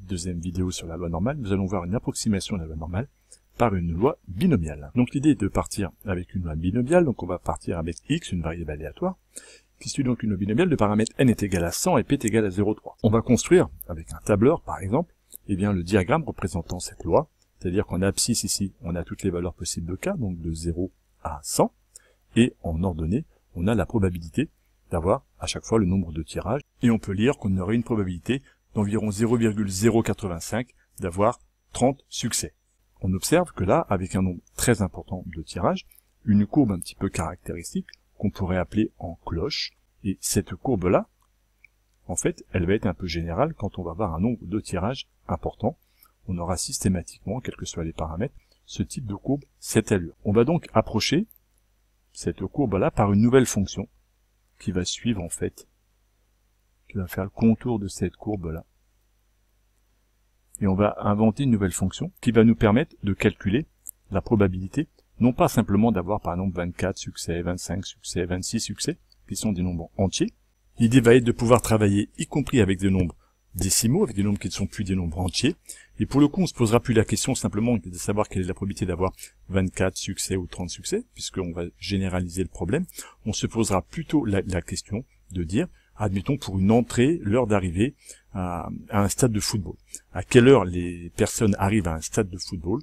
deuxième vidéo sur la loi normale, nous allons voir une approximation de la loi normale par une loi binomiale. Donc l'idée est de partir avec une loi binomiale, donc on va partir avec x, une variable aléatoire, qui suit donc une loi binomiale de paramètres n est égal à 100 et p est égal à 0,3. On va construire, avec un tableur par exemple, eh bien, le diagramme représentant cette loi, c'est-à-dire qu'en abscisse ici, on a toutes les valeurs possibles de k, donc de 0 à 100, et en ordonnée, on a la probabilité d'avoir à chaque fois le nombre de tirages, et on peut lire qu'on aurait une probabilité d'environ 0,085 d'avoir 30 succès. On observe que là, avec un nombre très important de tirages, une courbe un petit peu caractéristique qu'on pourrait appeler en cloche, et cette courbe-là, en fait, elle va être un peu générale quand on va avoir un nombre de tirages important. On aura systématiquement, quels que soient les paramètres, ce type de courbe, cette allure. On va donc approcher cette courbe-là par une nouvelle fonction qui va suivre en fait, qui va faire le contour de cette courbe-là. Et on va inventer une nouvelle fonction qui va nous permettre de calculer la probabilité, non pas simplement d'avoir par exemple 24 succès, 25 succès, 26 succès, qui sont des nombres entiers. L'idée va être de pouvoir travailler y compris avec des nombres décimaux, avec des nombres qui ne sont plus des nombres entiers. Et pour le coup, on se posera plus la question simplement de savoir quelle est la probabilité d'avoir 24 succès ou 30 succès, puisqu'on va généraliser le problème. On se posera plutôt la question de dire, admettons pour une entrée, l'heure d'arrivée à un stade de football. À quelle heure les personnes arrivent à un stade de football?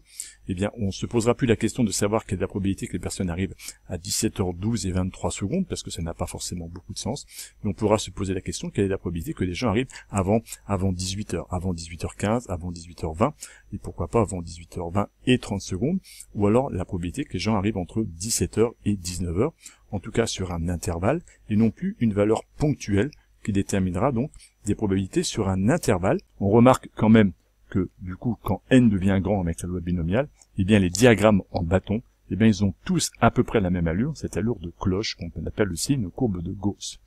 Eh bien, on se posera plus la question de savoir quelle est la probabilité que les personnes arrivent à 17h12 et 23 secondes, parce que ça n'a pas forcément beaucoup de sens. Mais on pourra se poser la question, quelle est la probabilité que les gens arrivent avant 18h, avant 18h15, avant 18h20, et pourquoi pas avant 18h20 et 30 secondes, ou alors la probabilité que les gens arrivent entre 17h et 19h, en tout cas sur un intervalle, et non plus une valeur ponctuelle qui déterminera donc des probabilités sur un intervalle. On remarque quand même que, du coup, quand n devient grand avec la loi binomiale, eh bien, les diagrammes en bâton, eh bien, ils ont tous à peu près la même allure, cette allure de cloche, qu'on appelle aussi une courbe de Gauss.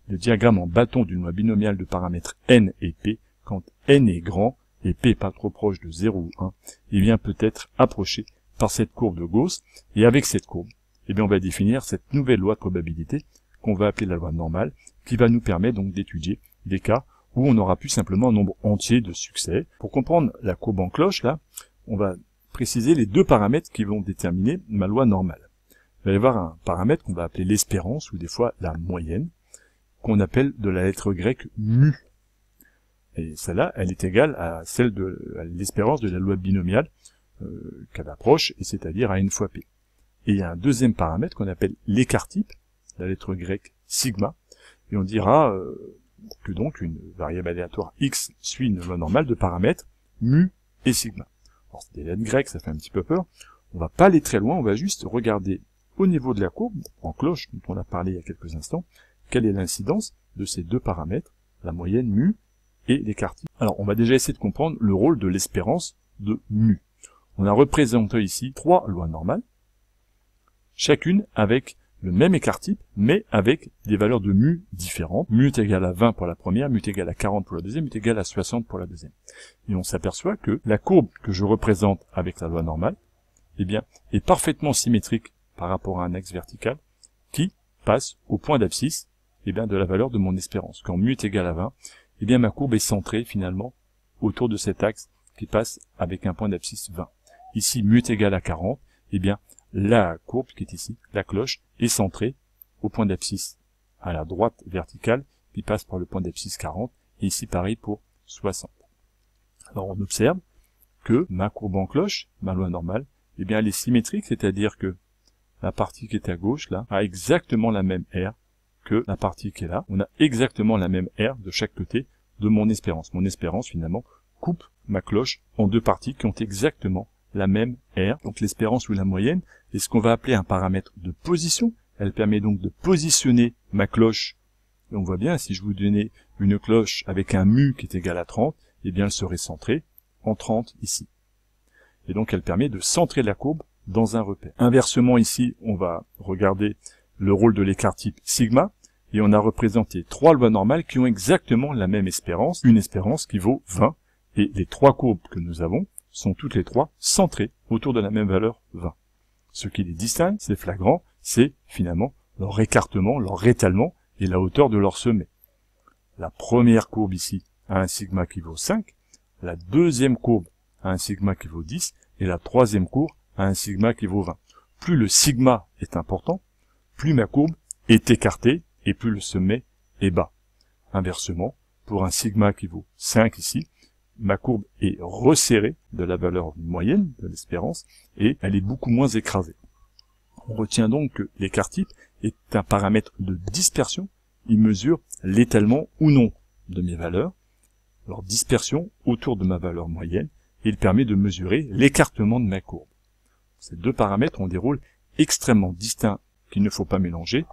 Le diagramme en bâton d'une loi binomiale de paramètres n et p, quand n est grand et p pas trop proche de 0 ou 1, eh bien, peut être approché par cette courbe de Gauss, et avec cette courbe, eh bien, on va définir cette nouvelle loi de probabilité, qu'on va appeler la loi normale, qui va nous permettre donc d'étudier des cas où on aura plus simplement un nombre entier de succès. Pour comprendre la courbe en cloche, là, on va préciser les deux paramètres qui vont déterminer ma loi normale. Il va y avoir un paramètre qu'on va appeler l'espérance, ou des fois la moyenne, qu'on appelle de la lettre grecque mu. Et celle-là, elle est égale à celle de l'espérance de la loi binomiale qu'elle approche, et c'est-à-dire à n fois p. Et il y a un deuxième paramètre qu'on appelle l'écart-type, la lettre grecque sigma, et on dira que donc une variable aléatoire x suit une loi normale de paramètres mu et sigma. Alors c'est des lettres grecques, ça fait un petit peu peur. On va pas aller très loin, on va juste regarder au niveau de la courbe, en cloche, dont on a parlé il y a quelques instants, quelle est l'incidence de ces deux paramètres, la moyenne mu et l'écart-type. Alors on va déjà essayer de comprendre le rôle de l'espérance de mu. On a représenté ici trois lois normales, chacune avec le même écart-type, mais avec des valeurs de mu différentes. Mu est égal à 20 pour la première, mu est égal à 40 pour la deuxième, mu est égal à 60 pour la deuxième. Et on s'aperçoit que la courbe que je représente avec la loi normale, eh bien, est parfaitement symétrique par rapport à un axe vertical qui passe au point d'abscisse, eh bien, de la valeur de mon espérance. Quand mu est égal à 20, eh bien, ma courbe est centrée, finalement, autour de cet axe qui passe avec un point d'abscisse 20. Ici, mu est égal à 40, eh bien, la courbe qui est ici, la cloche, est centrée au point d'abscisse à la droite verticale qui passe par le point d'abscisse 40, et ici pareil pour 60. Alors on observe que ma courbe en cloche, ma loi normale, eh bien elle est symétrique, c'est-à-dire que la partie qui est à gauche là a exactement la même R que la partie qui est là. On a exactement la même R de chaque côté de mon espérance. Mon espérance finalement coupe ma cloche en deux parties qui ont exactement la même R, donc l'espérance ou la moyenne, est ce qu'on va appeler un paramètre de position. Elle permet donc de positionner ma cloche. Et on voit bien, si je vous donnais une cloche avec un mu qui est égal à 30, eh bien elle serait centrée en 30 ici. Et donc elle permet de centrer la courbe dans un repère. Inversement ici, on va regarder le rôle de l'écart-type sigma, et on a représenté trois lois normales qui ont exactement la même espérance, une espérance qui vaut 20, et les trois courbes que nous avons sont toutes les trois centrées autour de la même valeur 20. Ce qui les distingue, c'est flagrant, c'est finalement leur écartement, leur étalement et la hauteur de leur sommet. La première courbe ici a un sigma qui vaut 5, la deuxième courbe a un sigma qui vaut 10 et la troisième courbe a un sigma qui vaut 20. Plus le sigma est important, plus ma courbe est écartée et plus le sommet est bas. Inversement, pour un sigma qui vaut 5 ici, ma courbe est resserrée de la valeur moyenne de l'espérance et elle est beaucoup moins écrasée. On retient donc que l'écart type est un paramètre de dispersion. Il mesure l'étalement ou non de mes valeurs, leur dispersion autour de ma valeur moyenne, et il permet de mesurer l'écartement de ma courbe. Ces deux paramètres ont des rôles extrêmement distincts qu'il ne faut pas mélanger.